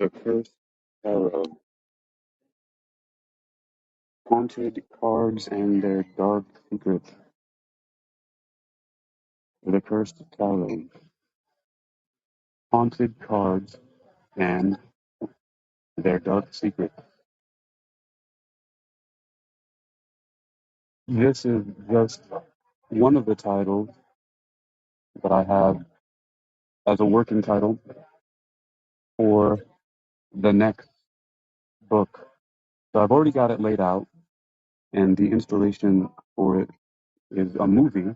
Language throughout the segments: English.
The Cursed Tarot, Haunted Cards and Their Dark Secrets. The Cursed Tarot, Haunted Cards and Their Dark Secrets. This is just one of the titles that I have as a working title for the next book. So I've already got it laid out, and the inspiration for it is a movie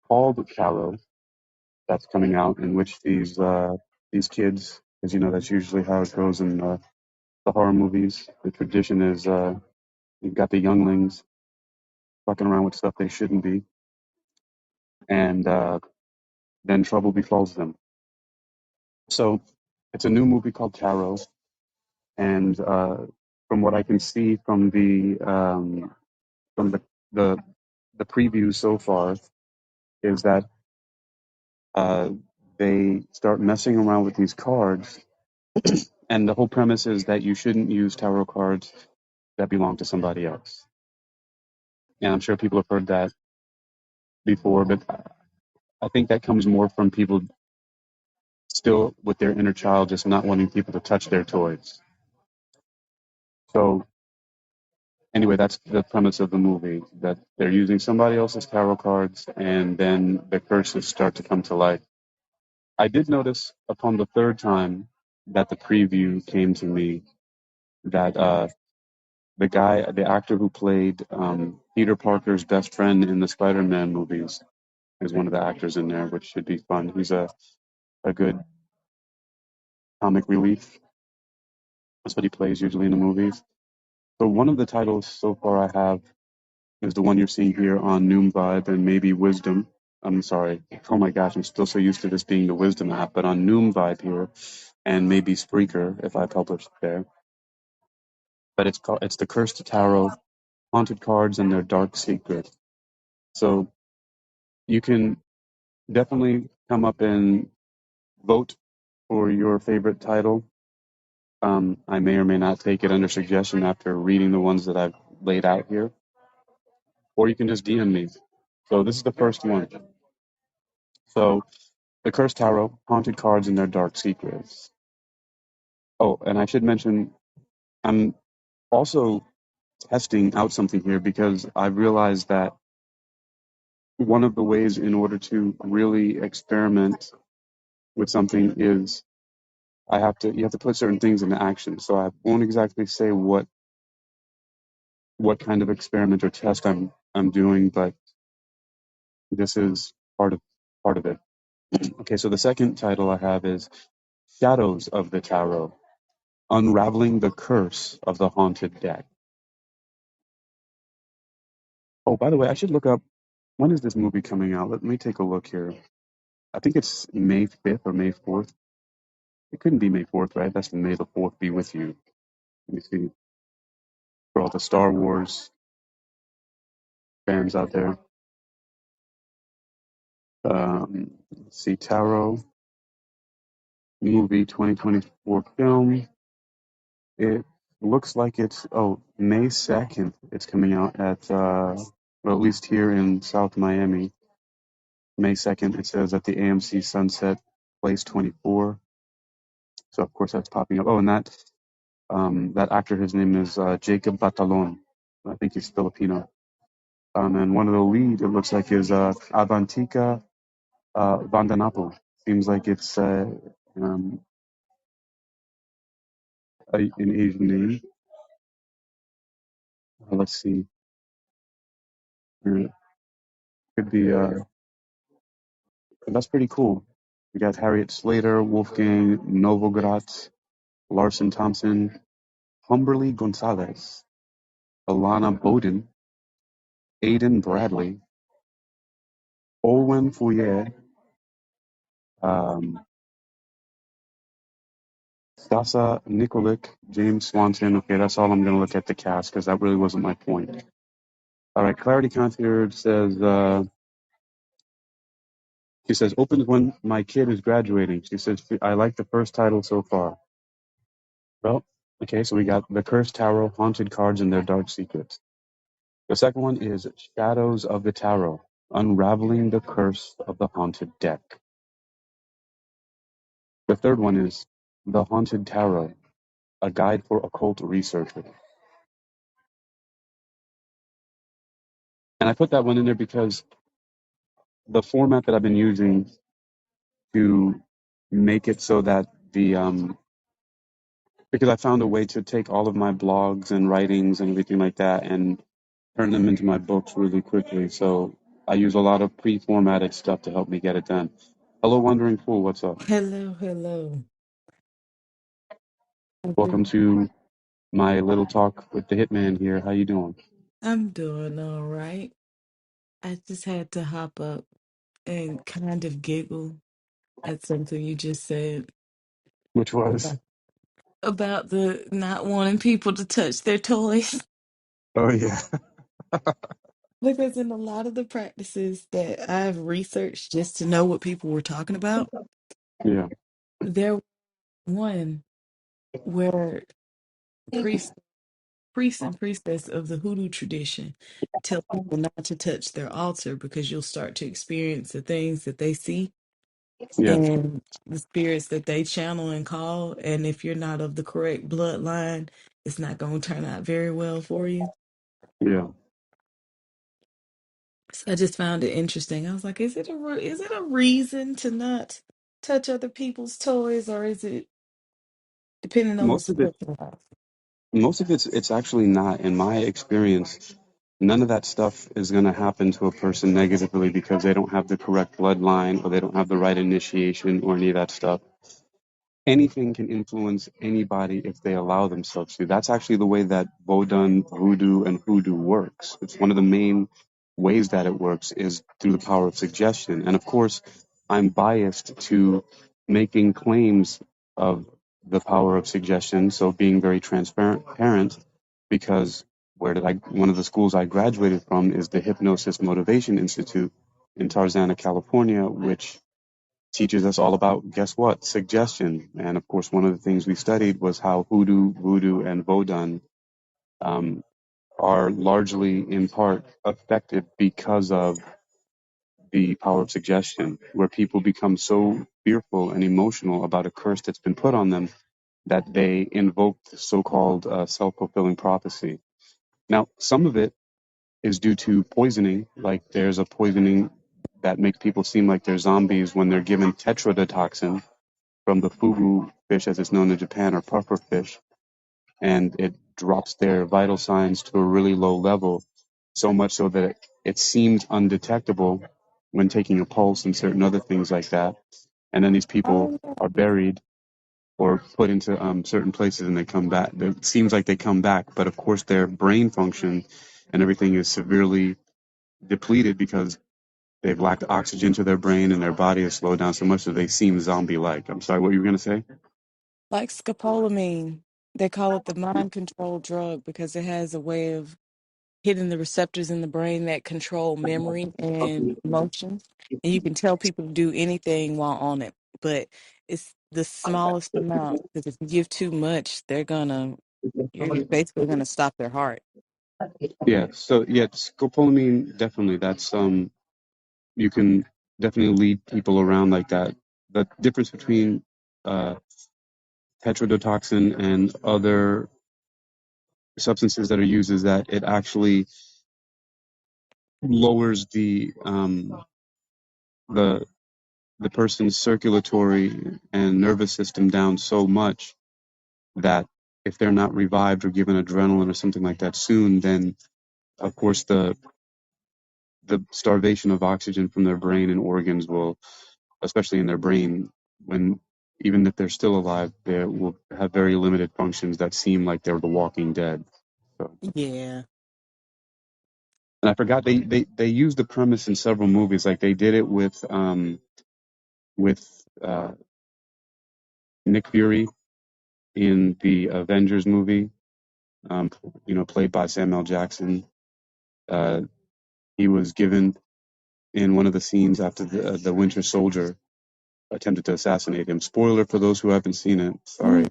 called Shallow that's coming out, in which these kids, because you know that's usually how it goes in the horror movies. The tradition is you've got the younglings fucking around with stuff they shouldn't be, and then trouble befalls them. So it's a new movie called Tarot, and from what I can see from the the preview so far is that uh, they start messing around with these cards, and the whole premise is that you shouldn't use tarot cards that belong to somebody else. And I'm sure people have heard that before, but I think that comes more from people still with their inner child, just not wanting people to touch their toys. So anyway, that's the premise of the movie, that they're using somebody else's tarot cards, and then the curses start to come to life. I did notice upon the third time that the preview came to me that the actor who played Peter Parker's best friend in the Spider-Man movies is one of the actors in there, which should be fun. He's a good comic relief. That's what he plays usually in the movies. So one of the titles so far I have is the one you're seeing here on Noom Vibe and maybe Wisdom. I'm sorry. Oh my gosh, I'm still so used to this being the Wisdom app, but on Noom Vibe here and maybe Spreaker if I publish there. But it's the Cursed Tarot, Haunted Cards and Their Dark Secret. So you can definitely come up and vote for your favorite title. I may or may not take it under suggestion after reading the ones that I've laid out here, or you can just DM me. So this is the first one. So the Cursed Tarot, Haunted Cards and Their Dark Secrets. Oh, and I should mention, I'm also testing out something here because I've realized that one of the ways in order to really experiment with something is you have to put certain things into action. So I won't exactly say what kind of experiment or test I'm doing, but this is part of it. Okay, so the second title I have is Shadows of the Tarot: Unraveling the Curse of the Haunted Deck. Oh, by the way, I should look up, when is this movie coming out? Let me take a look here. I think it's May 5th or May 4th. It couldn't be May 4th, right? That's May the 4th be with you. Let me see. For all the Star Wars fans out there. Let's see, Tarot movie 2024 film. It looks like it's May 2nd. It's coming out at well, at least here in South Miami. May 2nd. It says at the AMC Sunset Place 24. So of course that's popping up. Oh, and that actor, his name is Jacob Batalon. I think he's Filipino. And one of the lead, it looks like, is Avantika Vandanapu. Seems like it's an Asian name. Let's see. It could be. That's pretty cool. We got Harriet Slater, Wolfgang Novogratz, Larson Thompson, Humberly Gonzalez, Alana Bowden, Aidan Bradley, Owen Fouye, um, Stasa Nikolic, James Swanson. Okay, that's all I'm going to look at the cast because that really wasn't my point. All right, Clarity Concierge says, she says, opens when my kid is graduating. She says, I like the first title so far. Well, okay, so we got the Cursed Tarot, Haunted Cards and Their Dark Secrets. The second one is Shadows of the Tarot, Unraveling the Curse of the Haunted Deck. The third one is The Haunted Tarot, A Guide for Occult Researchers. And I put that one in there because the format that I've been using to make it so that because I found a way to take all of my blogs and writings and everything like that and turn them into my books really quickly. So I use a lot of pre-formatted stuff to help me get it done. Hello, Wandering Fool. What's up? Hello, hello. Welcome to my little talk with the Hitman here. How you doing? I'm doing all right. I just had to hop up and kind of giggle at something you just said Which was? about, about the not wanting people to touch their toys. Oh yeah, Because in a lot of the practices that I've researched just to know what people were talking about, yeah, there was one where priests, priests and priestess of the hoodoo tradition tell people not to touch their altar because you'll start to experience the things that they see yeah, and the spirits that they channel and call. And if you're not of the correct bloodline, it's not going to turn out very well for you. yeah. So I just found it interesting. I was like, is it a reason to not touch other people's toys, or is it depending on the Most of it, spiritual house? it's actually not. In my experience, none of that stuff is going to happen to a person negatively because they don't have the correct bloodline or they don't have the right initiation or any of that stuff. Anything can influence anybody if they allow themselves to. That's actually the way that Vodun, voodoo, and hoodoo works. It's one of the main ways that it works is through the power of suggestion. And of course, I'm biased to making claims of the power of suggestion, so being very transparent, because one of the schools I graduated from is the Hypnosis Motivation Institute in Tarzana, California, which teaches us all about, guess what, suggestion. And of course, one of the things we studied was how hoodoo, voodoo, and vodun um, are largely, in part, affected because of the power of suggestion, where people become so fearful and emotional about a curse that's been put on them that they invoke the so-called self-fulfilling prophecy. Now, some of it is due to poisoning, like there's a poisoning that makes people seem like they're zombies when they're given tetrodotoxin, from the fugu fish, as it's known in Japan, or puffer fish, and it drops their vital signs to a really low level, so much so that it seems undetectable when taking a pulse and certain other things like that. And then these people Oh, are buried or put into certain places and they come back. It seems like they come back, but of course their brain function and everything is severely depleted because they've lacked oxygen to their brain and their body has slowed down so much that they seem zombie-like. I'm sorry, what you were going to say? like scopolamine. They call it the mind control drug because it has a way of hitting the receptors in the brain that control memory and emotions. And you can tell people to do anything while on it, but it's the smallest amount because if you give too much, you're basically gonna stop their heart. Yeah, so yeah, scopolamine definitely. That's you can definitely lead people around like that. The difference between uh, tetrodotoxin and other substances that are used is that it actually lowers the the person's circulatory and nervous system down so much that if they're not revived or given adrenaline or something like that soon, then of course the starvation of oxygen from their brain and organs will, especially in their brain, when even if they're still alive, they will have very limited functions that seem like they're the Walking Dead. So, Yeah. and I forgot they used the premise in several movies. Like they did it with Nick Fury in the Avengers movie, played by Samuel Jackson. Uh, he was given in one of the scenes after the Winter Soldier. attempted to assassinate him. Spoiler for those who haven't seen it. Sorry.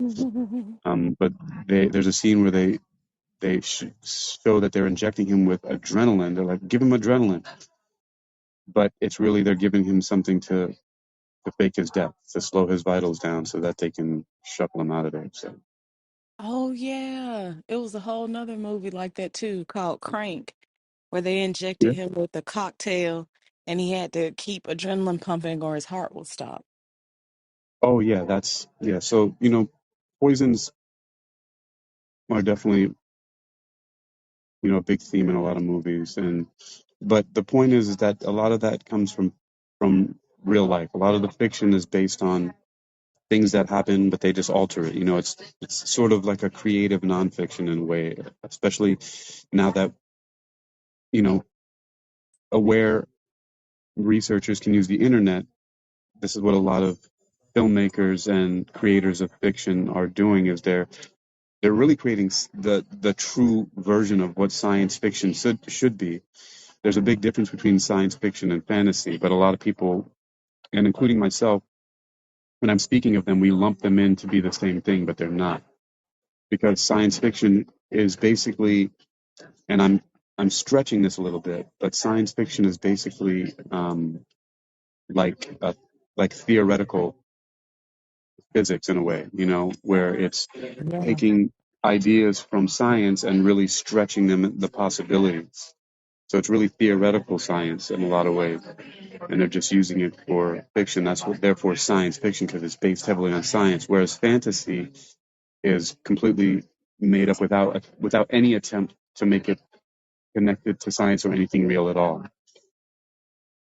But there's a scene where they show that they're injecting him with adrenaline. They're like, give him adrenaline, but it's really they're giving him something to fake his death, to slow his vitals down, so that they can shuffle him out of there. So Oh yeah, it was a whole nother movie like that too called Crank, where they yeah. injected him with a cocktail and he had to keep adrenaline pumping or his heart will stop. Oh yeah, that's yeah. So poisons are definitely a big theme in a lot of movies, and but the point is that a lot of that comes from real life. A lot of the fiction is based on things that happen, but they just alter it. It's sort of like a creative nonfiction in a way, especially now that you know aware researchers can use the internet. This is what a lot of filmmakers and creators of fiction are doing, is they're really creating the true version of what science fiction should be. There's a big difference between science fiction and fantasy, but a lot of people, and including myself, when I'm speaking of them, we lump them in to be the same thing, but they're not. Because science fiction is basically, and I'm stretching this a little bit, but science fiction is basically like like theoretical physics in a way, where it's Yeah. taking ideas from science and really stretching them the possibilities. So it's really theoretical science in a lot of ways, and they're just using it for fiction. That's what, therefore, science fiction, because it's based heavily on science. Whereas fantasy is completely made up without any attempt to make it connected to science or anything real at all.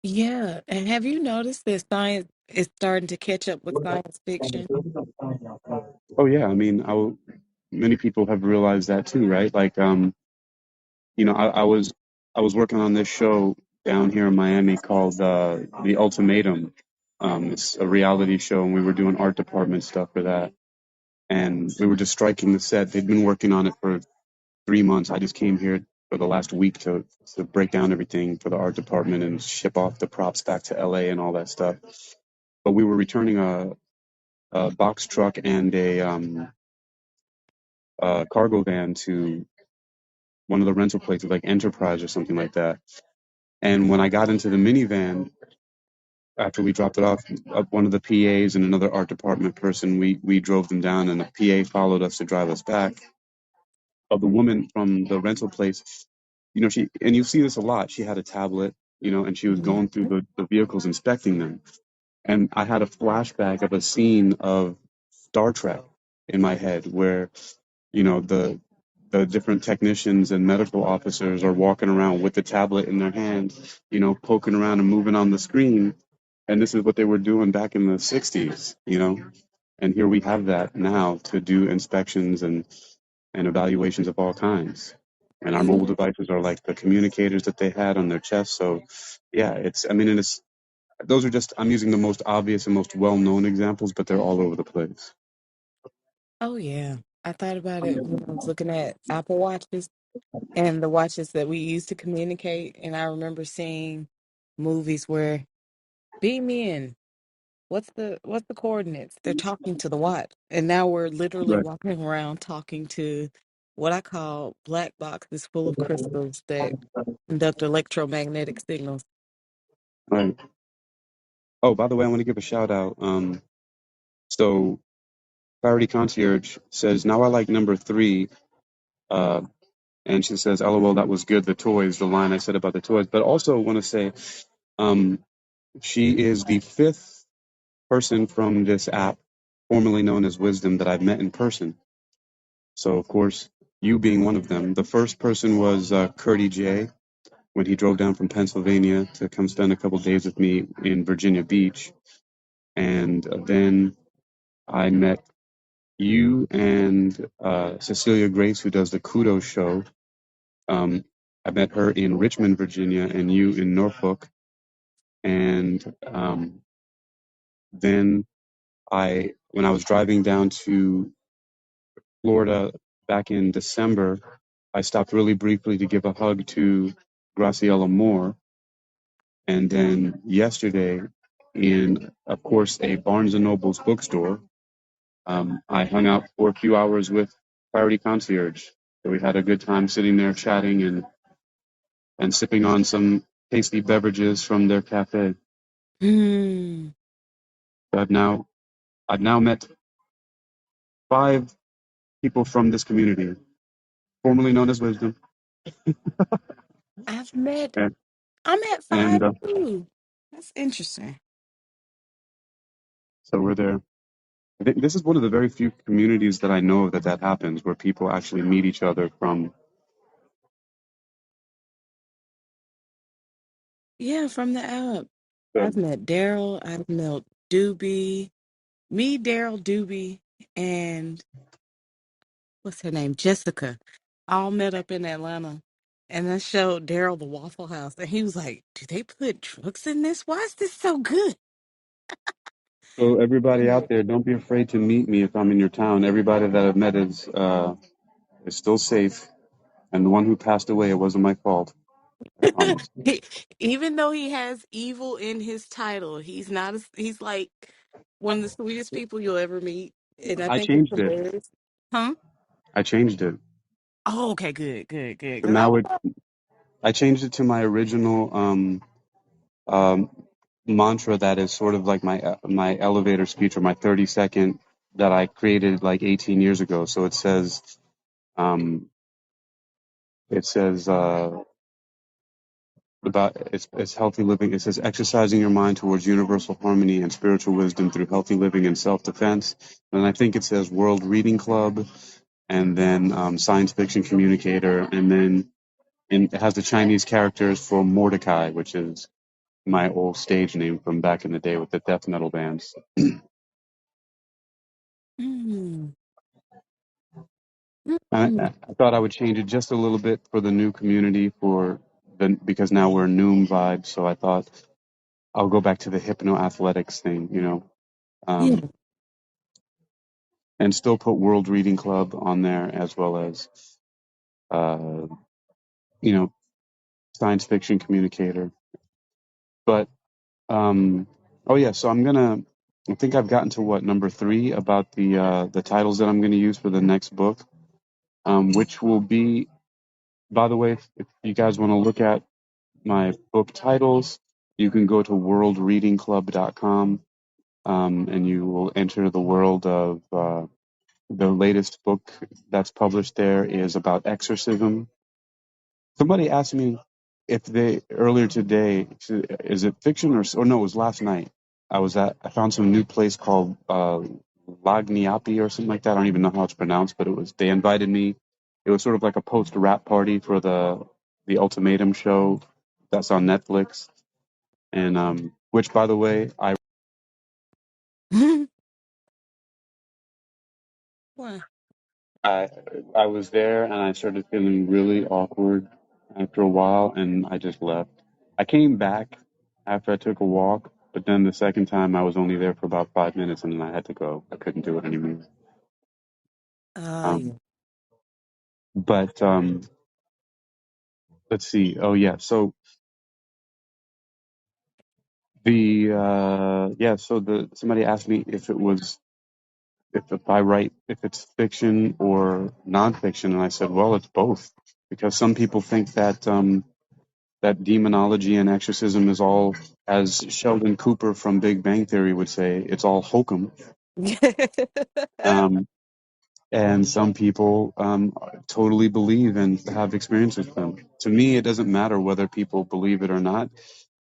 Yeah. And have you noticed that science is starting to catch up with science fiction? Oh yeah, I mean, many people have realized that too, right? Like, I was working on this show down here in Miami called The Ultimatum. It's a reality show, and we were doing art department stuff for that. And we were just striking the set. They'd been working on it for 3 months. I just came here for the last week to break down everything for the art department and ship off the props back to LA and all that stuff. But we were returning a box truck and a cargo van to one of the rental places, like Enterprise or something like that. And when I got into the minivan, after we dropped it off, one of the PAs and another art department person, we drove them down, and the PA followed us to drive us back. Of the woman from the rental place, she, and you see this a lot. She had a tablet, and she was Mhm. going through the vehicles, inspecting them. And I had a flashback of a scene of Star Trek in my head where the different technicians and medical officers are walking around with the tablet in their hand, poking around and moving on the screen. And this is what they were doing back in the 60s, and here we have that now to do inspections and evaluations of all kinds. And our mobile Yeah. devices are like the communicators that they had on their chest. So yeah, I mean, those are just, I'm using the most obvious and most well-known examples, but they're all over the place. Oh yeah. I thought about it when I was looking at Apple Watches and the watches that we use to communicate. And I remember seeing movies where beam in. What's the coordinates? They're talking to the watch. And now we're literally Right. walking around talking to what I call black boxes full of crystals that conduct electromagnetic signals. Right. Oh, by the way, I want to give a shout out. So Clarity Concierge says, now I like number 3. Uh, and she says, LOL, that was good. The toys, the line I said about the toys. But also want to say, um, she is the 5th person from this app, formerly known as Wisdom, that I've met in person. So, of course, you being one of them. The first person was Curdy J, when he drove down from Pennsylvania to come spend a couple days with me in Virginia Beach. And then I met you and Cecilia Grace, who does the Kudo show. I met her in Richmond, Virginia, and you in Norfolk. And then when I was driving down to Florida back in December, I stopped really briefly to give a hug to Graciela Moore. And then yesterday, in, of course, a Barnes and Noble's bookstore. I hung out for a few hours with Clarity Concierge. So we had a good time sitting there chatting and sipping on some tasty beverages from their cafe. Hmm. I've now met 5 people from this community, formerly known as Wisdom, I've met, and, I'm at and 5 too. That's interesting. so we're there. I think this is one of the very few communities that I know of that happens, where people actually meet each other from. Yeah, from the app. I've The, met Daryl, I've met Doobie, me, Daryl, Doobie, and what's her name? Jessica. All met up in Atlanta. And I showed Daryl the Waffle House, and he was like, "Do they put drugs in this? Why is this so good?" so everybody Yeah. out there, don't be afraid to meet me if I'm in your town. Everybody that I've met is still safe, and the one who passed away, it wasn't my fault. I promise. He, even though he has evil in his title, he's like one of the sweetest people you'll ever meet. And I I think it's changed it. hilarious. Huh? I changed it. Oh, okay, good, good, good. So Because I now was it. I changed it to my original um, mantra that is sort of like my elevator speech, or my 30-second that I created like 18 years ago. So um, it says about it's healthy living. It says exercising your mind towards universal harmony and spiritual wisdom through healthy living and self-defense. And I think it says World Reading Club, and then science fiction communicator, and then it has the Chinese characters for Mordecai, which is my old stage name from back in the day with the death metal bands. mm, I, mm. I thought I would change it just a little bit for the new community, because now we're Noom vibe. So I thought I'll go back to the hypno athletics thing, Yeah. um, and still put World Reading Club on there, as well as uh, you know science fiction communicator. But oh yeah, so I think I've gotten to what, number 3, about the titles that I'm gonna use for the next book, which will be, by the way, if you guys want to look at my book titles, you can go to worldreadingclub.com, and you will enter the world of the latest book that's published there is about exorcism. Somebody asked me if they earlier today, is it fiction or no, it was last night. I found some new place called Lagniapi or something like that. I don't even know how it's pronounced, but they invited me. It was sort of like a post rap party for the Ultimatum show that's on Netflix. And which, by the way, Why? I I was there and I started feeling really awkward after a while, and I just left. I came back after I took a walk, but then the second time I was only there for about 5 minutes, and then I had to go. I couldn't do it anymore. Yeah. Um, but let's see. Oh yeah, so the somebody asked me if I write, if it's fiction or nonfiction, and I said, well, it's both, because some people think that demonology and exorcism is all, as Sheldon Cooper from Big Bang Theory would say, it's all hokum. Um, and some people totally believe and have experience with them. To me, it doesn't matter whether people believe it or not.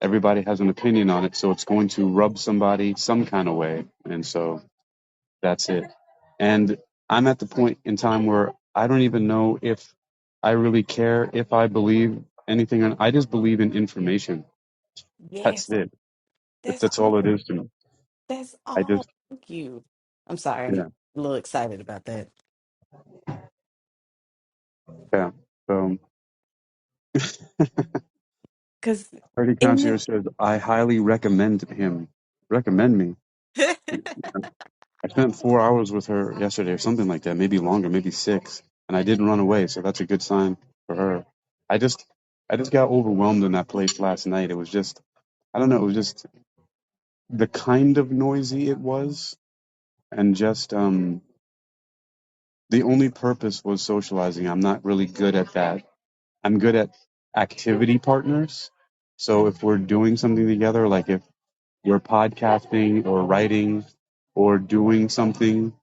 Everybody has an opinion on it, so it's going to rub somebody some kind of way. And so that's it. And I'm at the point in time where I don't even know if I really care if I believe anything. I just believe in information. That's Yes, it. that's That's all it is to me. that's I all. just, Thank you. I'm sorry. yeah, A little excited about that. yeah. So, Because Party in Concierge says, I highly recommend him. Recommend me. I spent 4 hours with her yesterday or something like that, maybe longer, maybe 6. And I didn't run away, so that's a good sign for her. I just, I just got overwhelmed in that place last night. It was just, I don't know, it was just, the kind of noisy it was, and just the only purpose was socializing. I'm not really good at that. I'm good at activity partners. So if we're doing something together, like if we're podcasting or writing or doing something,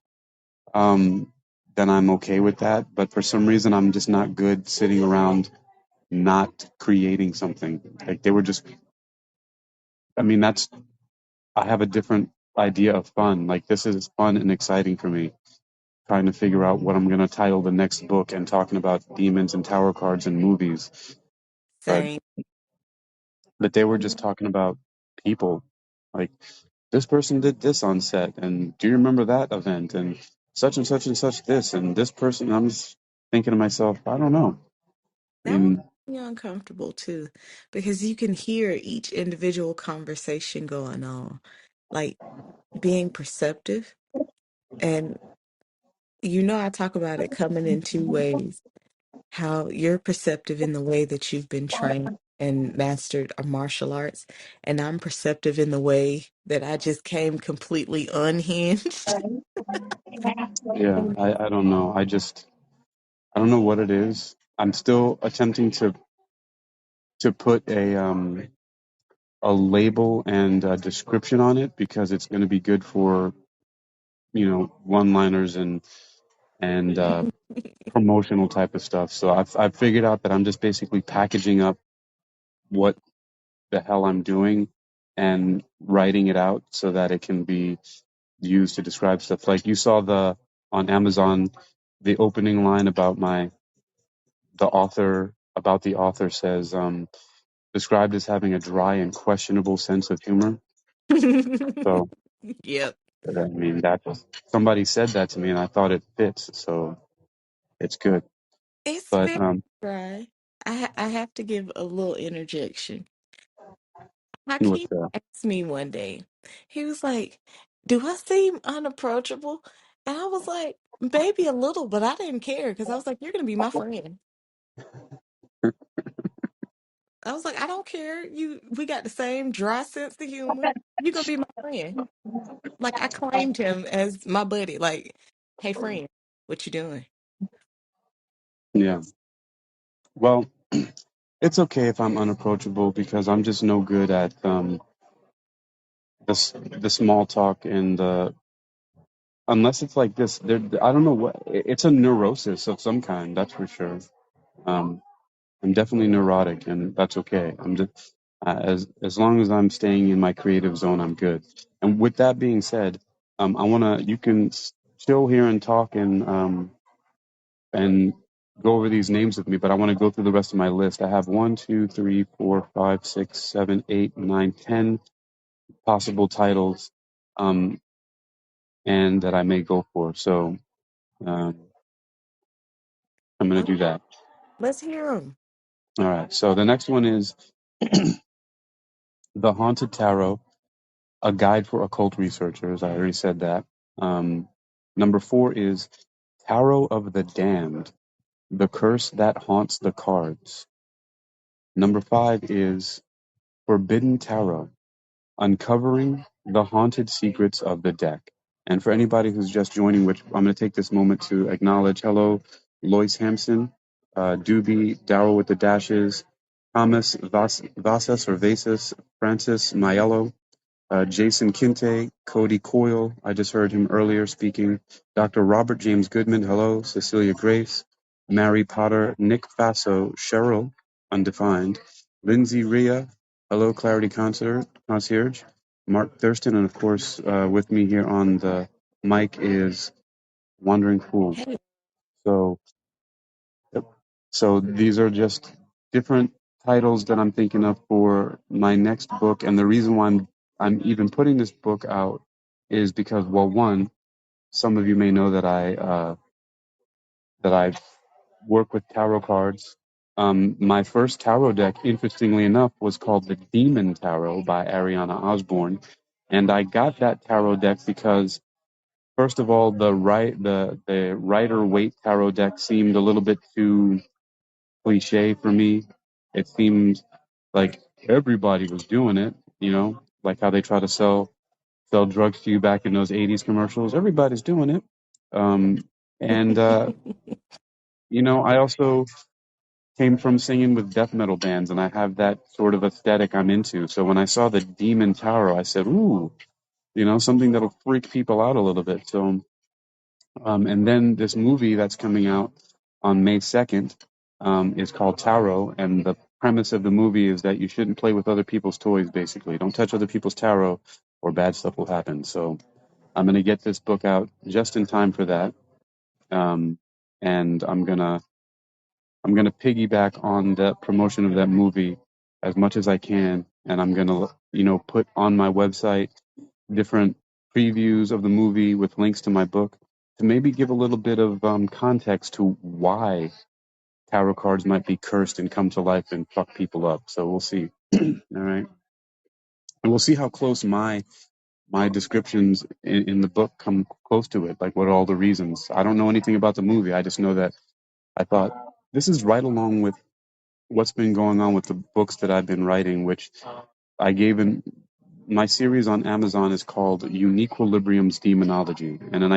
um, then I'm okay with that. But for some reason, I'm just not good sitting around not creating something. Like they were just, I mean, I have a different idea of fun. Like this is fun and exciting for me, trying to figure out what I'm going to title the next book and talking about demons and tarot cards and movies. But Same. they were just talking about people. Like this person did this on set, and do you remember that event? And such this, and this person. I'm just thinking to myself, I don't know. I That would mean, be uncomfortable too, because you can hear each individual conversation going on, like being perceptive. And I talk about it coming in two ways. How you're perceptive in the way that you've been trained and mastered a martial arts, and I'm perceptive in the way that I just came completely unhinged. yeah, And I don't know. I don't know what it is. I'm still attempting to put a label and a description on it because it's going to be good for one-liners and promotional type of stuff. So I've figured out that I'm just basically packaging up what the hell I'm doing and writing it out so that it can be used to describe stuff. Like you saw on Amazon, the opening line about the author says, described as having a dry and questionable sense of humor. So yep, I mean that somebody said that to me and I thought it fits, so it's good. it's But very dry. I have to give a little interjection. what's Hakeem asked me one day, he was like, "Do I seem unapproachable?" And I was like, "Maybe a little," but I didn't care because I was like, "You're gonna be my friend." I was like, "I don't care. We got the same dry sense of humor. You're gonna be my friend." Like I claimed him as my buddy. Like, "Hey, friend, what you doing?" Yeah. Well, it's okay if I'm unapproachable because I'm just no good at the small talk and the unless it's like this. I don't know what it's a neurosis of some kind. That's for sure. Um, I'm definitely neurotic, and that's okay. I'm just as long as I'm staying in my creative zone, I'm good. And with that being said, you can chill here and talk and go over these names with me, but I want to go through the rest of my list. I have 10 possible titles, um, and that I may go for. So um, I'm going Oh, to do that. let's hear him. All right. So the next one is The Haunted Tarot, a guide for occult researchers. I already said that. Um, Number 4 is Tarot of the Damned, the curse that haunts the cards. Number 5 is Forbidden Tarot, uncovering the haunted secrets of the deck. And for anybody who's just joining, which I'm going to take this moment to acknowledge, hello, Lois Hampson, Doobie, Daryl with the dashes, Thomas Vasas or Vasas, Francis Maiello, Jason Kinte, Cody Coyle, I just heard him earlier speaking, Dr. Robert James Goodman, hello, Cecilia Grace, Mary Potter, Nick Faso, Cheryl, undefined, Lindsay Ria, hello, Clarity Concierge, Mark Thurston, and of course, with me here on the mic is Wandering Fool. Hey, So, yep. So these are just different titles that I'm thinking of for my next book, and the reason why I'm even putting this book out is because, well, one, some of you may know that I work with tarot cards. My first tarot deck, interestingly enough, was called the Demon Tarot by Ariana Osborne, and I got that tarot deck because, first of all, the Rider Waite tarot deck seemed a little bit too cliche for me. It seemed like everybody was doing it, like how they try to sell sell drugs to you back in those 80s commercials. Everybody's doing it. Um, and, I also came from singing with death metal bands, and I have that sort of aesthetic I'm into. So when I saw the Demon Tarot, I said, ooh, something that'll freak people out a little bit. So, and then this movie that's coming out on May 2nd is called Tarot, and the premise of the movie is that you shouldn't play with other people's toys, basically. Don't touch other people's tarot or bad stuff will happen. So I'm going to get this book out just in time for that. And I'm gonna piggyback on the promotion of that movie as much as I can, and I'm gonna put on my website different previews of the movie with links to my book to maybe give a little bit of context to why tarot cards might be cursed and come to life and fuck people up. So we'll see. All right, and we'll see how close my descriptions in the book come close to it. Like what are all the reasons? I don't know anything about the movie. I just know that I thought this is right along with what's been going on with the books that I've been writing, which I gave in my series on Amazon is called Uniquilibrium's Demonology. And then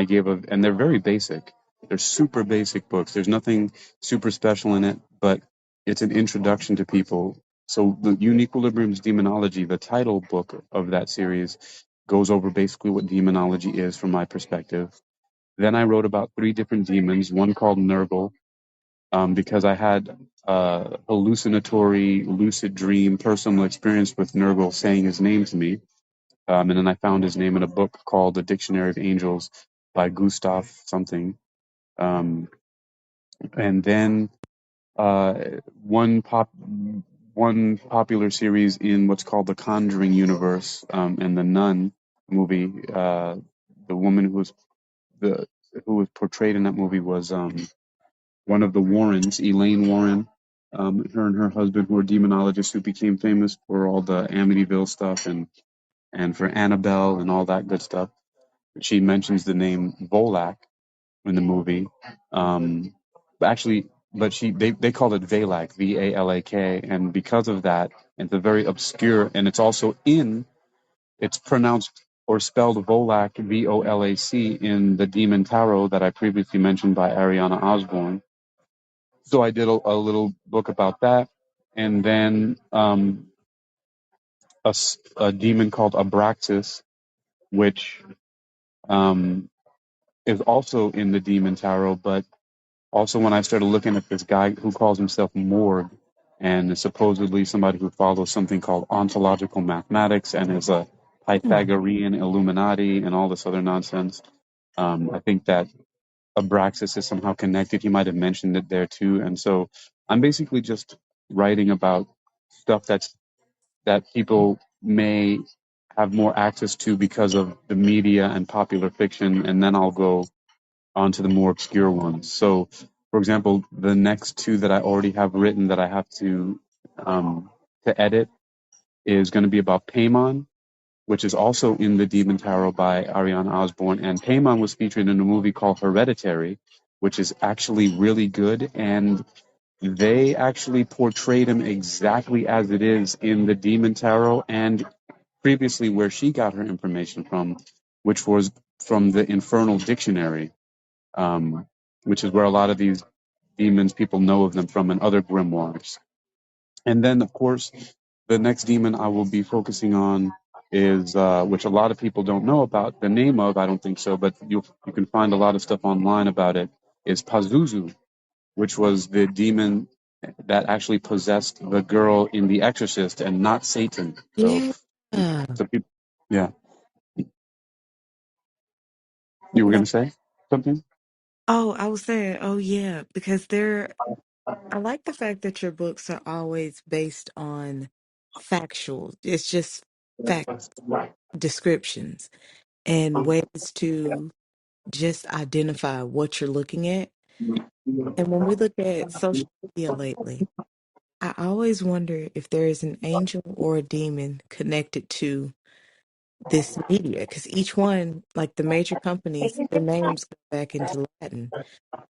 and they're very basic. They're super basic books. There's nothing super special in it, but it's an introduction to people. So the Uniquilibrium's Demonology, the title book of that series, goes over basically what demonology is from my perspective. Then I wrote about 3 different demons, one called Nurgle, because I had hallucinatory, lucid dream, personal experience with Nurgle saying his name to me. And then I found his name in a book called The Dictionary of Angels by Gustav something. Um, and then uh, one pop one popular series in what's called the Conjuring universe, and the Nun movie. The woman who was portrayed in that movie was one of the Warrens, Elaine Warren. Her and her husband, who were demonologists, who became famous for all the Amityville stuff and for Annabelle and all that good stuff. She mentions the name Volak in the movie. Actually, but they call it Valak, Valak, and because of that, it's a very obscure, and it's also it's pronounced or spelled Volak, Volac, in the Demon Tarot that I previously mentioned by Ariana Osborne. So I did a little book about that, and then a demon called Abraxas, which um, is also in the Demon Tarot. But also, when I started looking at this guy who calls himself Morg, and is supposedly somebody who follows something called ontological mathematics and is a Hmm. Pythagorean Illuminati and all this other nonsense, I think that Abraxas is somehow connected. He might have mentioned it there too. And so I'm basically just writing about stuff that people may have more access to because of the media and popular fiction, and then I'll go on to the more obscure ones. So, for example, the next 2 that I already have written that I have to edit is going to be about Paimon, which is also in the Demon Tarot by Ariana Osborne. And Paimon was featured in a movie called Hereditary, which is actually really good. And they actually portrayed him exactly as it is in the Demon Tarot and previously where she got her information from, which was from the Infernal Dictionary, which is where a lot of these demons, people know of them from, and other grimoires. And then, of course, the next demon I will be focusing on is, which a lot of people don't know about the name of, I don't think so, but you can find a lot of stuff online about it, is Pazuzu, which was the demon that actually possessed the girl in The Exorcist and not Satan. So, Yeah. people, yeah, you were going No. to say something? Oh, I was saying, oh yeah, because I like the fact that your books are always based on factual. It's just fact descriptions and ways to just identify what you're looking at. And when we look at social media lately, I always wonder if there is an angel or a demon connected to this media, because each one, like the major companies, their names go back into Latin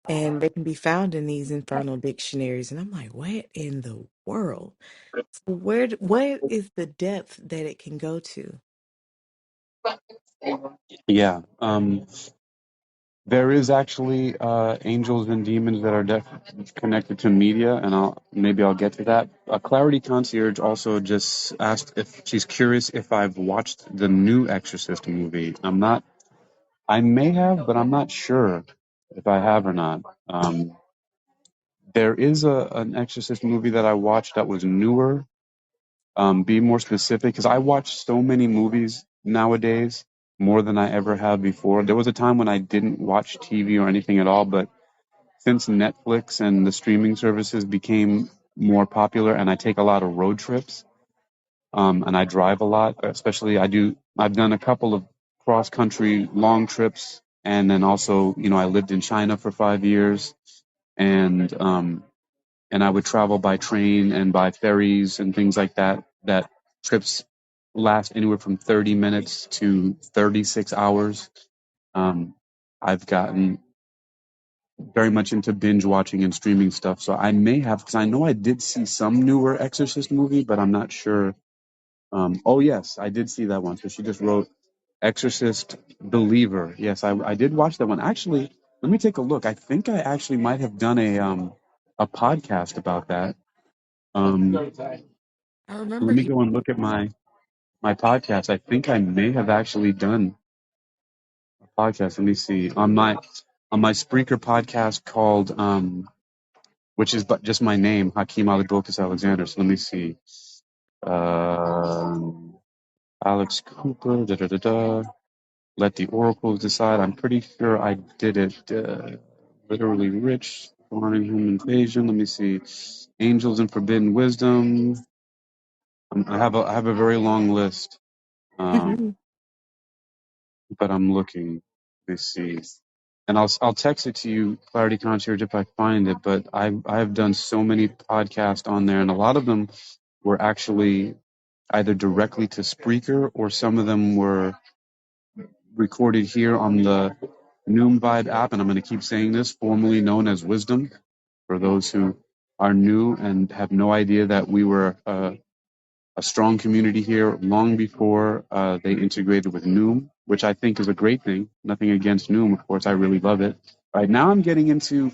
and they can be found in these infernal dictionaries. And I'm like, what in the world? So where is the depth that it can go to? Yeah. There is actually angels and demons that are connected to media, and I'll get to that. Clarity Concierge also just asked if she's curious if I've watched the new Exorcist movie. I may have, but I'm not sure if I have or not. There is an Exorcist movie that I watched that was newer. Be more specific, because I watch so many movies nowadays, more than I ever have before. There was a time when I didn't watch TV or anything at all, but since Netflix and the streaming services became more popular, and I take a lot of road trips, and I drive a lot, especially I've done a couple of cross country long trips, and then also, I lived in China for 5 years, and I would travel by train and by ferries and things like that. That trips last anywhere from 30 minutes to 36 hours. I've gotten very much into binge watching and streaming stuff, so I may have, because I know I did see some newer Exorcist movie, but I'm not sure. Oh yes, I did see that one. So she just wrote Exorcist Believer. Yes, I did watch that one. Actually, let me take a look. I think I actually might have done a podcast about that. Let I remember me he. go and look at my podcast. I think I may have actually done a podcast. Let me see on my Spreaker podcast called which is but just my name, Hakeem Ali Bokus Alexander. So let me see. Um, Alex Cooper. Da da da da. Let the oracles decide. I'm pretty sure I did it. Literally rich. Barney Home Invasion. Let me see. Angels and Forbidden Wisdom. I have a very long list. Um, but I'm looking. Let me see. And I'll text it to you, Clarity Concierge, if I find it. But I've done so many podcasts on there, and a lot of them were actually either directly to Spreaker, or some of them were recorded here on the Noom Vibe app. And I'm going to keep saying this, formerly known as Wisdom, for those who are new and have no idea that we were a strong community here long before they integrated with Noom, which I think is a great thing. Nothing against Noom, of course. I really love it. Right now, I'm getting into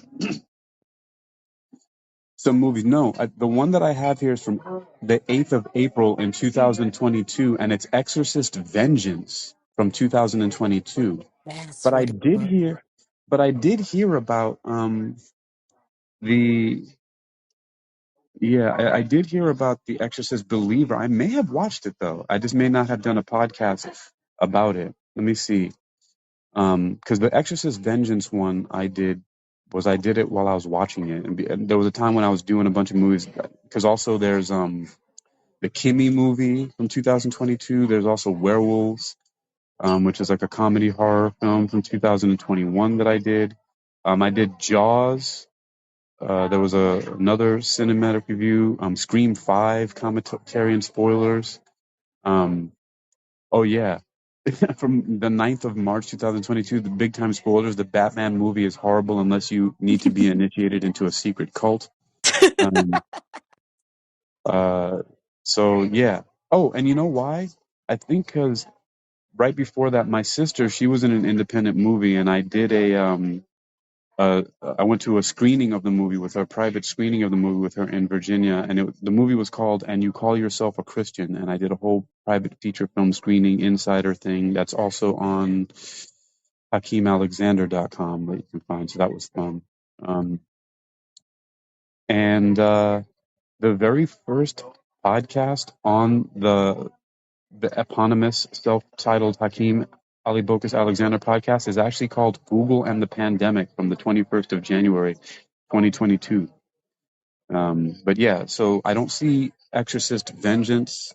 some movies. No, the one that I have here is from the 8th of April in 2022, and it's Exorcist Vengeance from 2022. That's But I what it did was. hear, but I did hear about the yeah, I did hear about the Exorcist Believer. I may have watched it though. I just may not have done a podcast about it. Let me see. Because the Exorcist Vengeance one I did it while I was watching it, and there was a time when I was doing a bunch of movies. Because also there's the Kimmy movie from 2022. There's also Werewolves, which is like a comedy horror film from 2021 that I did. I did Jaws. There was another cinematic review. Scream 5 commentary and spoilers. Um, oh yeah, from the 9th of March 2022, the big time spoilers. The Batman movie is horrible unless you need to be initiated into a secret cult. Um, uh, so yeah. Oh, and you know why? I think because right before that, my sister, she was in an independent movie, and I did I went to a screening of the movie with her, a private screening of the movie with her in Virginia, and the movie was called "And You Call Yourself a Christian," and I did a whole private feature film screening insider thing that's also on HakeemAlexander.com that you can find. So that was fun. Um, and the very first podcast on the eponymous self-titled Hakeem Ali Bokus Alexander podcast is actually called Google and the Pandemic from the 21st of January, 2022. But yeah, so I don't see Exorcist Vengeance.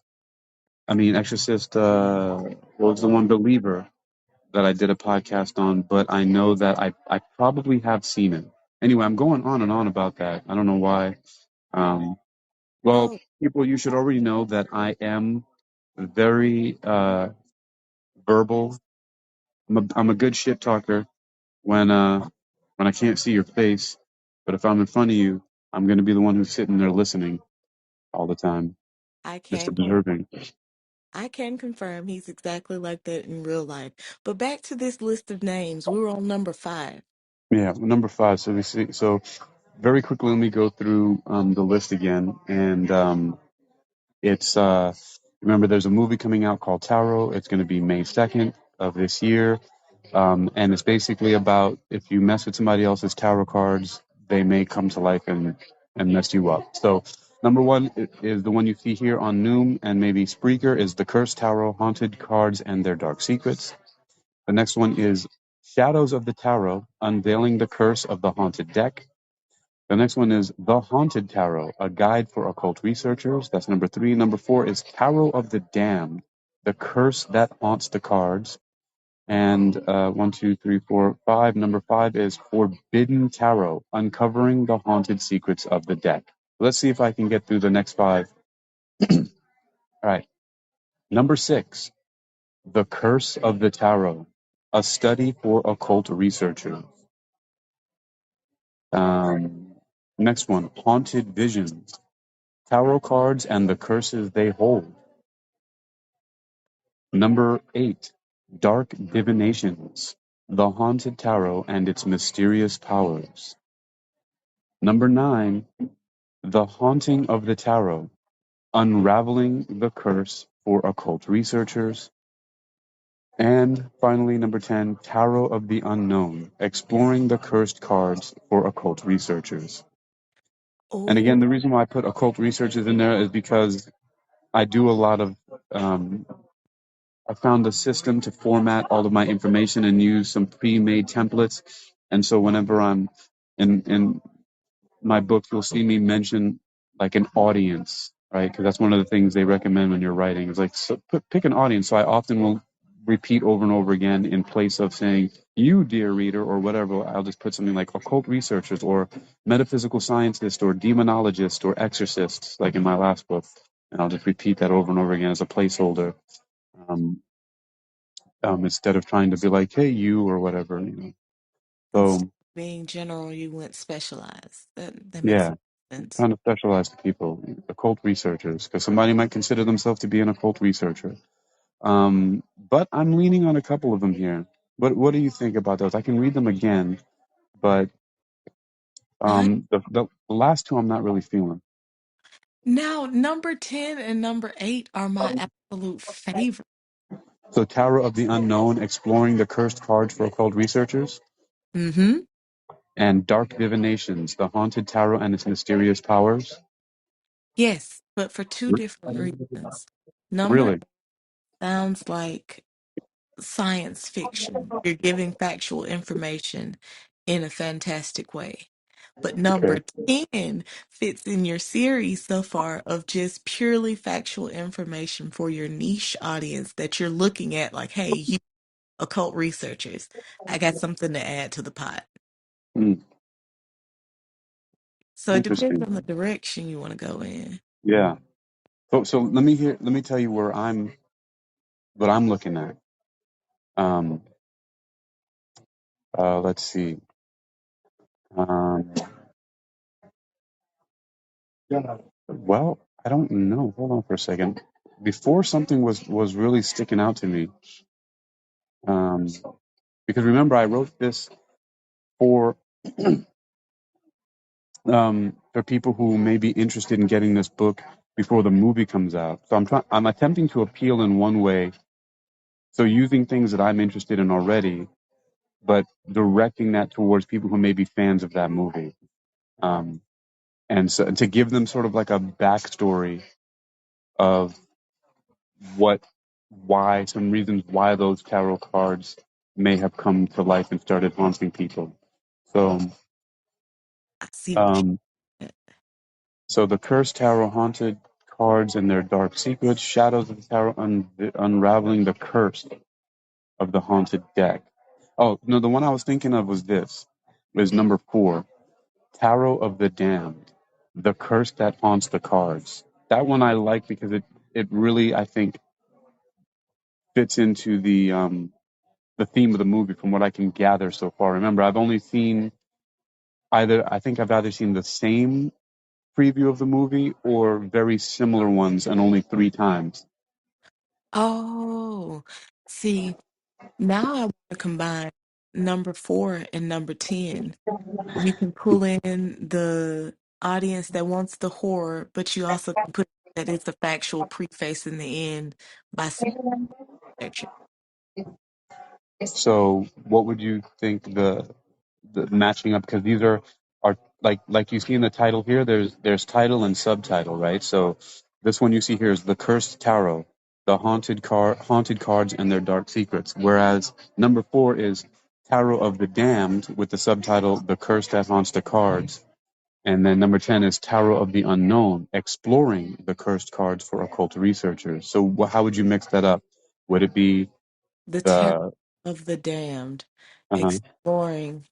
I mean, Exorcist, what was the one, Believer, that I did a podcast on, but I know that I probably have seen it. Anyway, I'm going on and on about that. I don't know why. Um, well, Oh, people, you should already know that I am very verbal. I'm a good shit talker when I can't see your face, but if I'm in front of you, I'm going to be the one who's sitting there listening all the time, I just came home. observing. I can confirm he's exactly like that in real life. But back to this list of names. We were on number 5. Yeah, number five. So we see. So very quickly, let me go through the list again. And it's remember, there's a movie coming out called Tarot. It's going to be May 2nd of this year. And it's basically about if you mess with somebody else's tarot cards, they may come to life and mess you up. So number one is the one you see here on Noom and maybe Spreaker is the Cursed Tarot, Haunted Cards and Their Dark Secrets. The next one is Shadows of the Tarot, Unveiling the Curse of the Haunted Deck. The next one is The Haunted Tarot, a guide for occult researchers. That's number three. Number four is Tarot of the Damned, the curse that haunts the cards. And one, two, three, four, five. Number five is Forbidden Tarot, uncovering the haunted secrets of the deck. Let's see if I can get through the next five. All right. Number six, The Curse of the Tarot, a study for occult researchers. Um, Next one, Haunted Visions, tarot cards and the curses they hold. Number eight, Dark Divinations, the haunted tarot and its mysterious powers. Number nine, The Haunting of the Tarot, unraveling the curse for occult researchers. And finally, number 10, Tarot of the Unknown, exploring the cursed cards for occult researchers. And Oh, again, the reason why I put occult researchers in there is because I do a lot of I found a system to format all of my information and use some pre-made templates. And so whenever I'm in my books, you'll see me mention like an audience, right? Because that's one of the things they recommend when you're writing is like pick an audience. So I often will repeat over and over again in place of saying you, dear reader, or whatever. I'll just put something like occult researchers or metaphysical scientists or demonologists or exorcists, like in my last book. And I'll just repeat that over and over again as a placeholder. Um, Instead of trying to be like, hey, you or whatever, you know. instead So of being general, you went specialized. That makes yeah, sense. trying to specialize to people, occult researchers, because somebody might consider themselves to be an occult researcher. But I'm leaning on a couple of them here. What do you think about those? I can read them again, but I the last two I'm not really feeling. Now number 10 and number 8 are my absolute favorite. So Tarot of the Unknown, exploring the cursed cards for occult researchers, Mm-hmm. and Dark Divinations, the haunted tarot and its mysterious powers. Yes, but for two different reasons. Number Really? sounds like science fiction. You're giving factual information in a fantastic way. But Okay. number 10 fits in your series so far of just purely factual information for your niche audience that you're looking at like, hey, you occult researchers, I got something to add to the pot. Hmm, So it depends interesting. on the direction you want to go in. Yeah. So let me tell you where what I'm looking at. Um, let's see. Um, well, I don't know. Hold on for a second. Before something was really sticking out to me. Um, because remember I wrote this for for people who may be interested in getting this book before the movie comes out. So I'm attempting to appeal in one way. So using things that I'm interested in already, but directing that towards people who may be fans of that movie. Um, and so to give them sort of like a backstory of what, why, some reasons why those tarot cards may have come to life and started haunting people. So, I see what um, you so the cursed tarot haunted cards and their dark secrets, shadows of the tarot, unraveling the curse of the haunted deck. Oh no, the one I was thinking of was this. Was number four, Tarot of the Damned, the curse that haunts the cards. That one I like because it really I think fits into the theme of the movie from what I can gather so far. Remember, I've only seen I think I've either seen the same preview of the movie or very similar ones and only three times. Oh, see, now I want to combine number four and number 10. You can pull in the audience that wants the horror, but you also can put that it's a factual preface in the end by section. So, what would you think the matching up? Because these are like you see in the title here. There's title and subtitle, right? So, this one you see here is the Cursed Tarot, the haunted cards and their dark secrets. Whereas number four is Tarot of the Damned with the subtitle The Curse That Haunts the Cards. And then number 10 is Tarot of the Unknown, exploring the cursed cards for occult researchers. So, how would you mix that up? Would it be The Terror the of the Damned, uh exploring.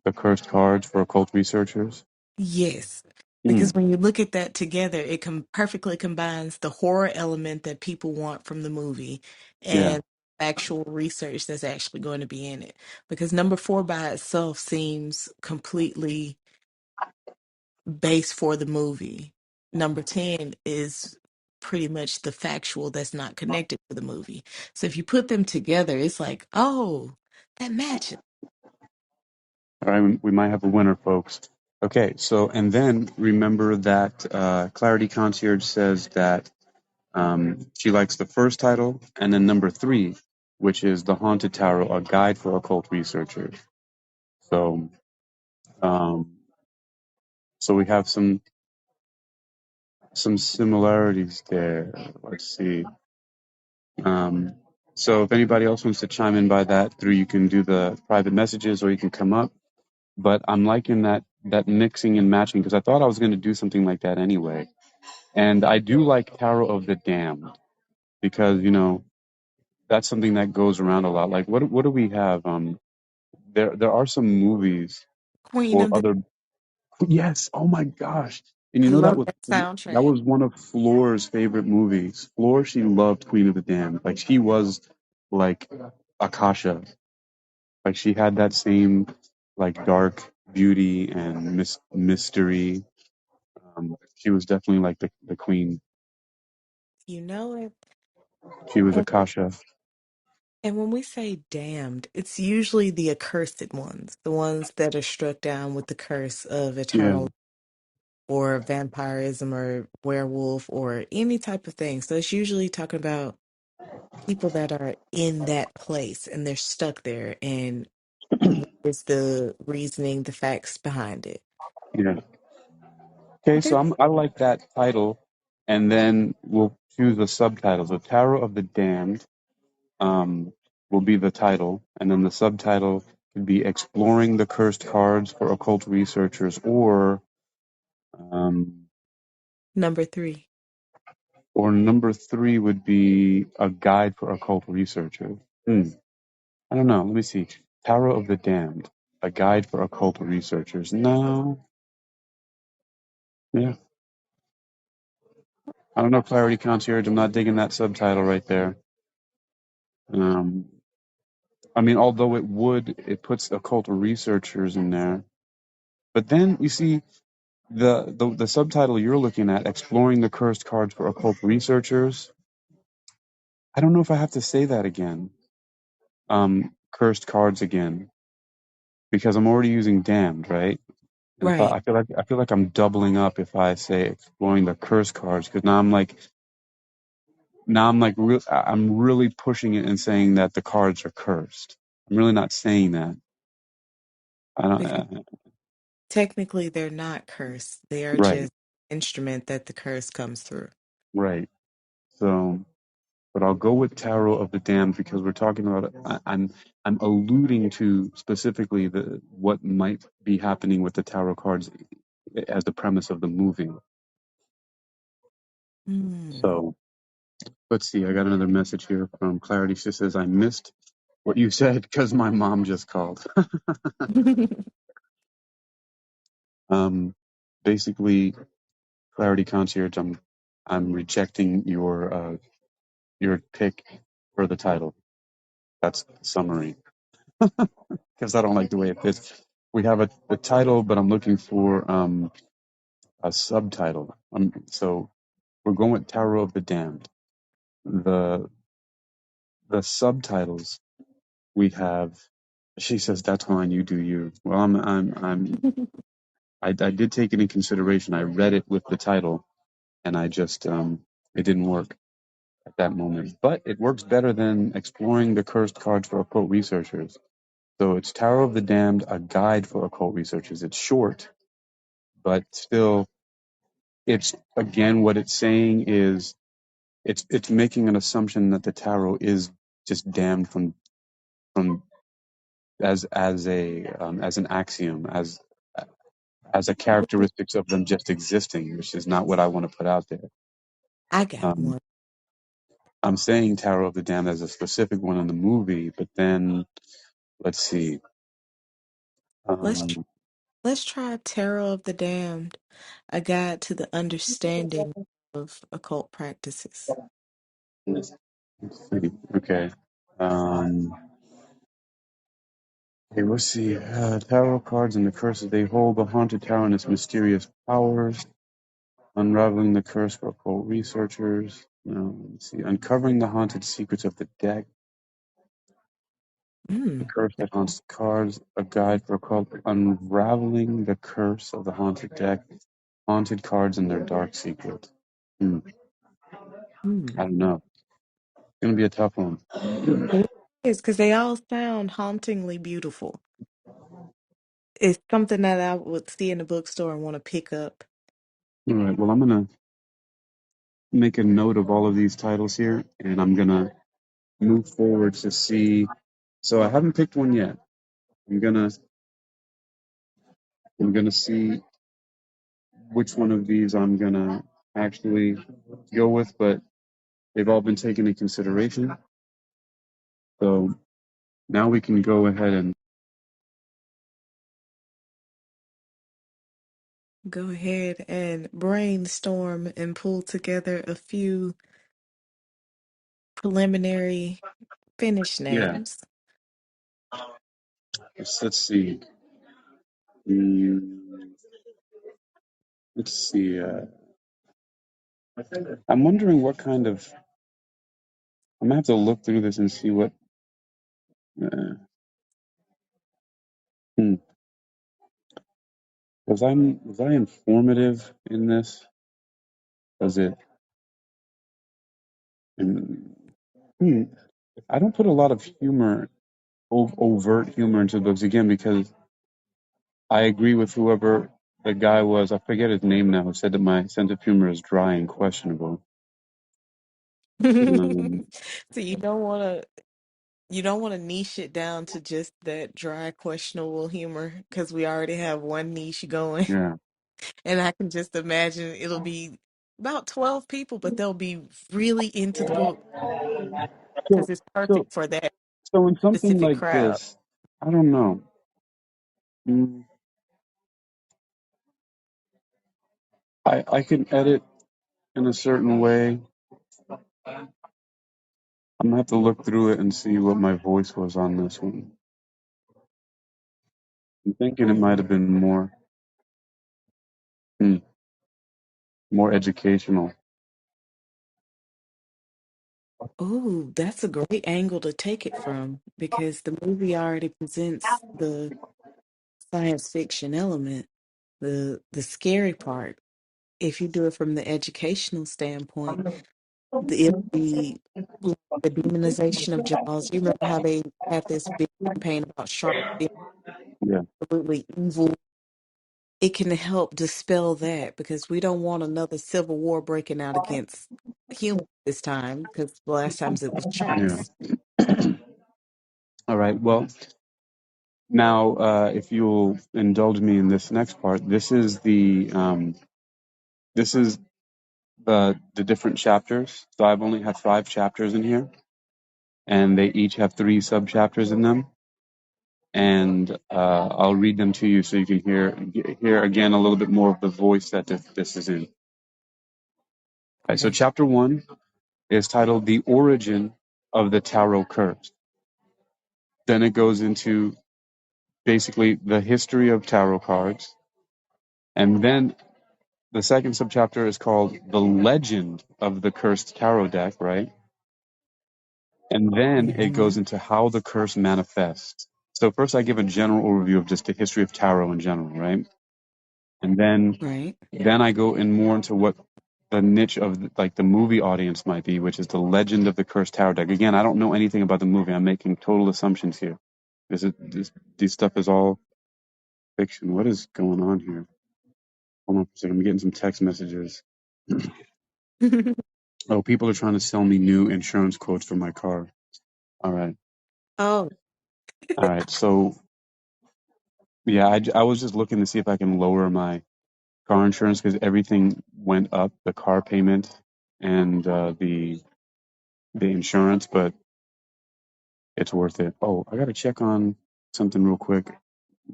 the cursed cards for occult researchers? Yes, Hmm. because when you look at that together, it perfectly combines the horror element that people want from the movie Yeah. and actual research that's actually going to be in it. Because number four by itself seems completely base for the movie. Number 10 is pretty much the factual that's not connected to the movie. So if you put them together, it's like, oh, that matches. All right. We might have a winner, folks. Okay. So, and then remember that Clarity Concierge says that she likes the first title and then number three, which is The Haunted Tarot, a guide for occult researchers. So, um, so we have some similarities there. Let's see. Um, so if anybody else wants to chime in by that through, you can do the private messages or you can come up. But I'm liking that mixing and matching because I thought I was going to do something like that anyway. And I do like Tarot of the Damned because that's something that goes around a lot. Like what do we have? There are some movies Queen or of the other. Yes. Oh my gosh. And I that love was that that soundtrack. was one of Floor's favorite movies. Floor, she loved Queen of the Damned. Like she was like Akasha. Like she had that same like dark beauty and mystery. She was definitely like the queen. You know it. She was And, Akasha. and when we say damned, it's usually the accursed ones, the ones that are struck down with the curse of Yeah. eternal or vampirism or werewolf or any type of thing. So it's usually talking about people that are in that place and they're stuck there. And what is the reasoning, the facts behind it? Yeah. Okay, I so think I like that title, and then we'll choose the subtitle. The Tarot of the Damned um, will be the title, and then the subtitle could be Exploring the Cursed Cards for Occult Researchers, um, number three. or number three would be A Guide for Occult Researchers. I don't know. Let me see. Tarot of the Damned, A Guide for Occult Researchers. No, yeah, I don't know. Clarity Concierge. I'm not digging that subtitle right there. Um, I mean, although it puts occult researchers in there. But then you see the subtitle you're looking at, Exploring the Cursed Cards for Occult Researchers. I don't know if I have to say that again. Cursed cards again, because I'm already using damned, right? And if Right. I feel like I'm doubling up if I say exploring the cursed cards, because I'm really pushing it and saying that the cards are cursed. I'm really not saying that. I don't, Because technically they're not cursed. They are right, just instrument that the curse comes through. right. So. But I'll go with Tarot of the Damned because we're talking about. I'm alluding to specifically the what might be happening with the tarot cards as the premise of the movie. Hmm. So let's see. I got another message here from Clarity. She says I missed what you said because my mom just called. um, basically, Clarity Concierge. I'm rejecting your pick for the title. That's the summary. Because I don't like the way it fits. We have the title, but I'm looking for a subtitle. So we're going with Tarot of the Damned. The the subtitles we have. She says, "That's fine. You do you." Well, I did take it in consideration. I read it with the title, and I just it didn't work at that moment. But it works better than exploring the cursed cards for occult researchers. So it's Tarot of the Damned, a guide for occult researchers. It's short, but still, it's again what it's saying is it's making an assumption that the tarot is just damned from as an axiom as a characteristics of them just existing, which is not what I want to put out there. I got Um, one. I'm saying Tarot of the Damned as a specific one in the movie, but then let's see. Let's Um, let's try Tarot of the Damned, a guide to the understanding of occult practices. let's see. Okay. Um, okay, let's see. Tarot cards and the curses they hold, the haunted tarot and its mysterious powers, unraveling the curse for occult researchers. Let's see. Uncovering the haunted secrets of the deck. The Mm, curse that haunts the cards, a guide for occult unraveling the curse of the haunted deck, haunted cards and their dark secrets. Hmm, I mm. don't know. It's gonna be a tough one. It is because they all sound hauntingly beautiful. It's something that I would see in the bookstore and want to pick up. All right. Well, I'm gonna make a note of all of these titles here, and I'm gonna move forward to see. So I haven't picked one yet. I'm gonna see which one of these I'm gonna actually go with, but they've all been taken into consideration. So now we can go ahead and Go ahead and brainstorm and pull together a few preliminary finish yeah. names. Let's see. Mm, let's see. I'm wondering what kind of. I'm gonna have to look through this and see what. Uh, hmm. Was I informative in this? Was it? In, hmm. I don't put a lot of humor, overt humor into the books again because I agree with whoever the guy was. I forget his name now. Who said that my sense of humor is dry and questionable. Um, So you don't want to niche it down to just that dry, questionable humor because we already have one niche going. yeah. And I can just imagine it'll be about 12 people, but they'll be really into the book So because it's so perfect for that so in something specific like crowd. this, I don't know. Mm, I can edit in a certain way. I'm gonna have to look through it and see what my voice was on this one. I'm thinking it might Hmm. have been hmm, more educational. Oh, that's a great angle to take it from because the movie already presents the science fiction element, the scary part. If you do it from the educational standpoint, it'll be like the demonization of Jaws. You remember how they had this big campaign about sharks being Yeah, absolutely evil? It can help dispel that because we don't want another civil war breaking out against humans this time because the last times it was yeah. sharks. All right. Well, now if you'll indulge me in this next part, this is the different chapters. So I've only had 5 chapters in here, and they each have 3 sub-chapters in them. And I'll read them to you so you can hear again a little bit more of the voice that this is in. All right, so Okay. chapter 1 is titled "The Origin of the Tarot Curse." Then it goes into basically the history of tarot cards, and then the second subchapter is called "The Legend of the Cursed Tarot Deck," right? And then it Mm-hmm. goes into how the curse manifests. So first I give a general overview of just the history of tarot in general, right? And Right. then I go in more into what the niche of like the movie audience might be, which is the Legend of the Cursed Tarot deck. Again, I don't know anything about the movie. I'm making total assumptions here. This stuff is all fiction. What is going on here? Hold on for a second. I'm getting some text messages. Oh, people are trying to sell me new insurance quotes for my car. All right. Oh, All right. So yeah, I was just looking to see if I can lower my car insurance because everything went up, the car payment and the insurance, but it's worth it. Oh, I got to check on something real quick.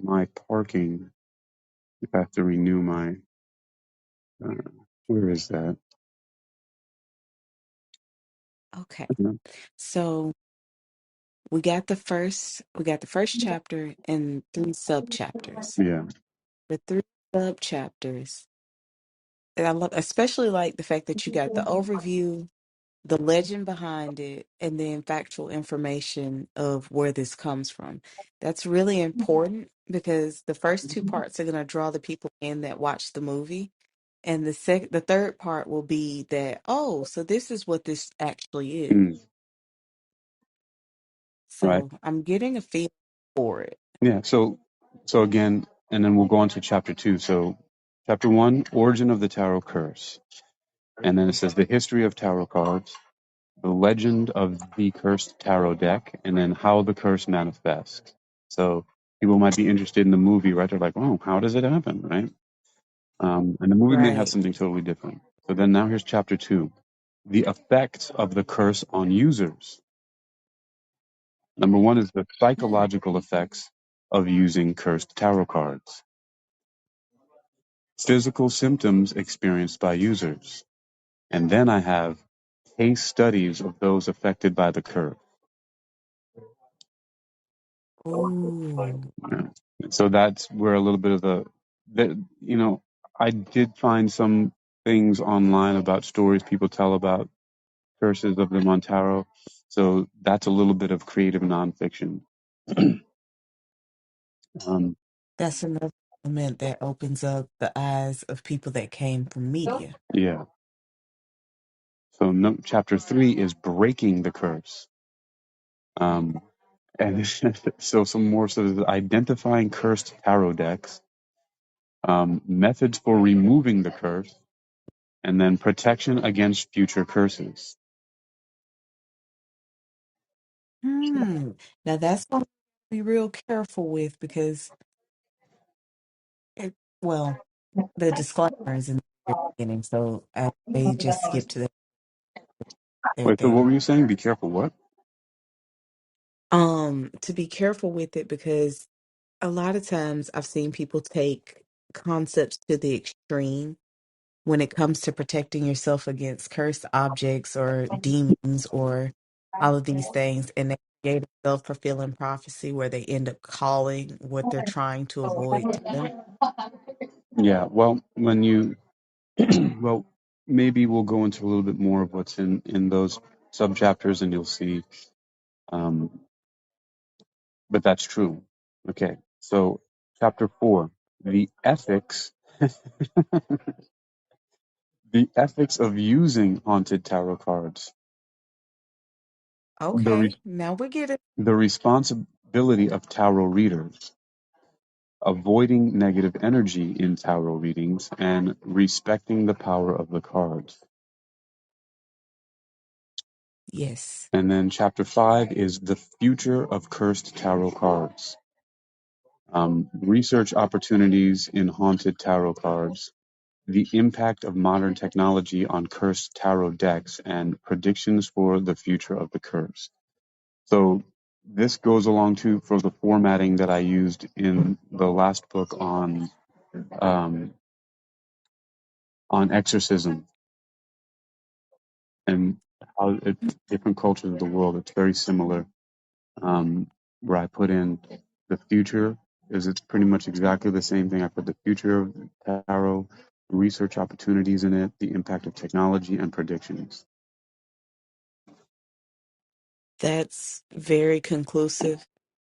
My parking, if I have to renew my, uh, where is that? okay. Mhm. So we got the first chapter and three sub chapters. Yeah. The three sub chapters. And I love, especially like the fact that you got the overview, the legend behind it, and then factual information of where this comes from. That's really important because the first two parts are going to draw the people in that watch the movie. And the third part will be that, oh, so this is what this actually is. Mm, right. So I'm getting a feel for it. Yeah. So again, and then we'll go on to chapter 2. So chapter 1, origin of the tarot curse. And then it says the history of tarot cards, the legend of the cursed tarot deck, and then how the curse manifests. So people might be interested in the movie, right? They're like, oh, how does it happen, right? And the movie may have Right. something totally different. So then now here's chapter 2, the effects of the curse on users. Number 1 is the Hmm. psychological effects of using cursed tarot cards. Physical symptoms experienced by users. And then I have case studies of those affected by the curse. Ooh. Yeah. So that's where a little bit of you know, I did find some things online about stories people tell about curses of the Montaro. So that's a little bit of creative nonfiction. um, That's another element that opens up the eyes of people that came from media. yeah. So no, chapter 3 is breaking the curse. Um, and so some more sort of identifying cursed tarot decks, methods for removing the curse, and then protection against future curses. Hmm. Now that's what be real careful with because it, well, the disclaimer is in the very beginning, so I may just skip to Wait, so what everything. were you saying? Be careful. What? To be careful with it because a lot of times I've seen people take concepts to the extreme when it comes to protecting yourself against cursed objects or demons or all of these things, and they create a self-fulfilling prophecy where they end up calling what they're trying to avoid to them. Yeah. Well, when you, well, maybe we'll go into a little bit more of what's in those sub chapters, and you'll see. Um, but that's true. Okay. So chapter 4, the ethics, the ethics of using haunted tarot cards, the Okay, re- now we get it. the responsibility of tarot readers, avoiding negative energy in tarot readings, and respecting the power of the cards. Yes. And then chapter 5 is the future of cursed tarot cards. Research opportunities in haunted tarot cards, the impact of modern technology on cursed tarot decks, and predictions for the future of the curse. So this goes along too for the formatting that I used in the last book um, on exorcism and how different cultures of the world. It's very similar. Where I put in the future is it's pretty much exactly the same thing. I put the future of tarot, research opportunities in it, the impact of technology, and predictions. That's very conclusive.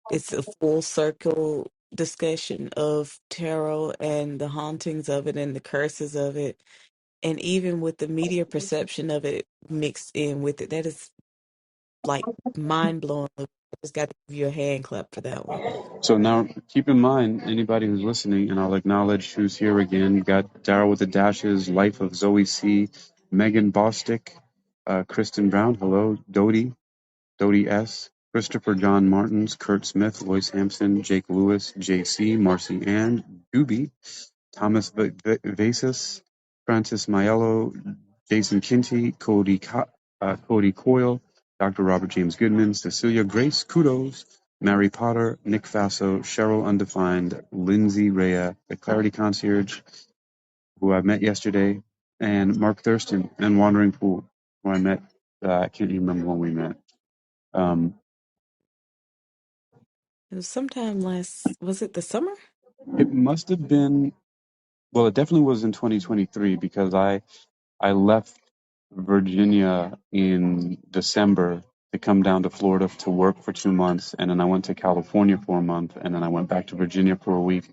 It's a full circle discussion of tarot and the hauntings of it and the curses of it. And even with the media perception of it mixed in with it, that is like mind blowing. I just got to give you a hand clap for that one. So now keep in mind, anybody who's listening, and I'll acknowledge who's here again. You got Daryl with the Dashes, Life of Zoe C, Megan Bostick, Kristen Brown, hello, Dodie S, Christopher John Martins, Kurt Smith, Lois Hampson, Jake Lewis, JC, Marcy Ann, Doobie, Thomas Vasas, Francis Maiello, Jason Kinty, Cody Coyle, Dr. Robert James Goodman, Cecilia Grace Kudos, Mary Potter, Nick Faso, Cheryl Undefined, Lindsay Rea, the Clarity Concierge, who I met yesterday, and Mark Thurston, and Wandering Pool, who I met, I can't even remember when we met. Um, It was sometime was it the summer? it must have been, well, it definitely was in 2023 because I left Virginia in December to come down to Florida to work for 2 months, and then I went to California for a month, and then I went back to Virginia for a week,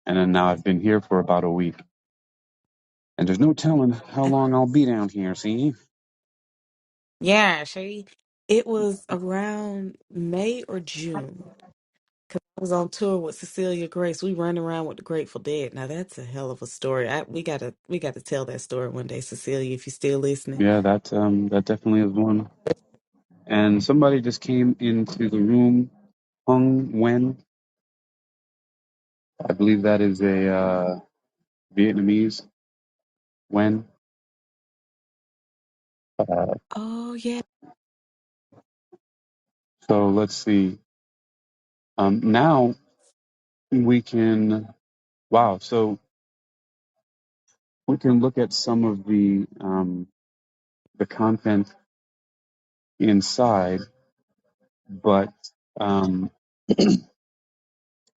and then now I've been here for about a week. And there's no telling how long I'll be down here, see? Yeah, it was around May or June. Cause I was on tour with Cecilia Grace. We run around with the Grateful Dead. Now that's a hell of a story. We gotta tell that story one day, Cecilia, if you're still listening. Yeah, that definitely is one. And somebody just came into the room, Hung Nguyen. I believe that is a Vietnamese Nguyen. Uh, Oh yeah. so let's see. Now we can. Wow. So we can look at some of the content inside, but um,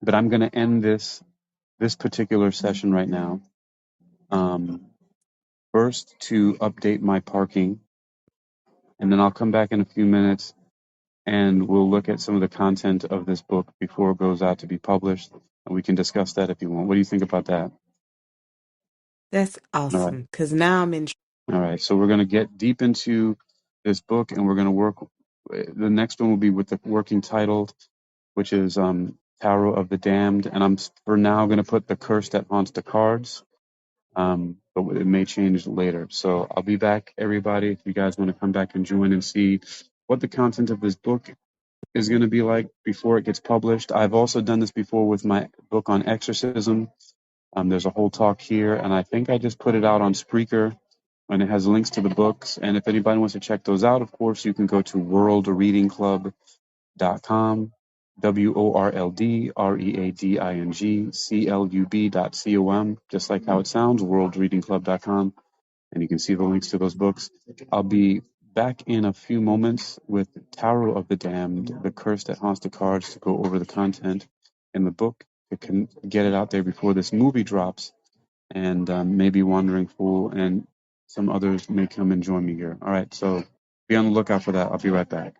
but I'm going to end this particular session right now. Um, first to update my parking, and then I'll come back in a few minutes and we'll look at some of the content of this book before it goes out to be published, and we can discuss that if you want. What do you think about that? That's All right. awesome. Cause now I'm in. All right. So we're going to get deep into this book, and we're going to work. The next one will be with the working title, which is Tarot of the Damned. And I'm for now going to put The Curse That Haunts the Cards, but it may change later. So I'll be back, everybody, if you guys want to come back and join and see what the content of this book is going to be like before it gets published. I've also done this before with my book on exorcism. There's a whole talk here, and I think I just put it out on Spreaker, and it has links to the books. And if anybody wants to check those out, of course, you can go to worldreadingclub.com, WORLDREADINGCLUB.com, just like how it sounds, worldreadingclub.com, and you can see the links to those books. I'll be back in a few moments with Tarot of the Damned, The Curse That Haunts the Cards, to go over the content in the book to get it out there before this movie drops, and maybe Wandering Fool and some others may come and join me here. All right, so be on the lookout for that. I'll be right back.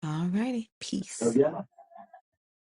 Alrighty. Peace.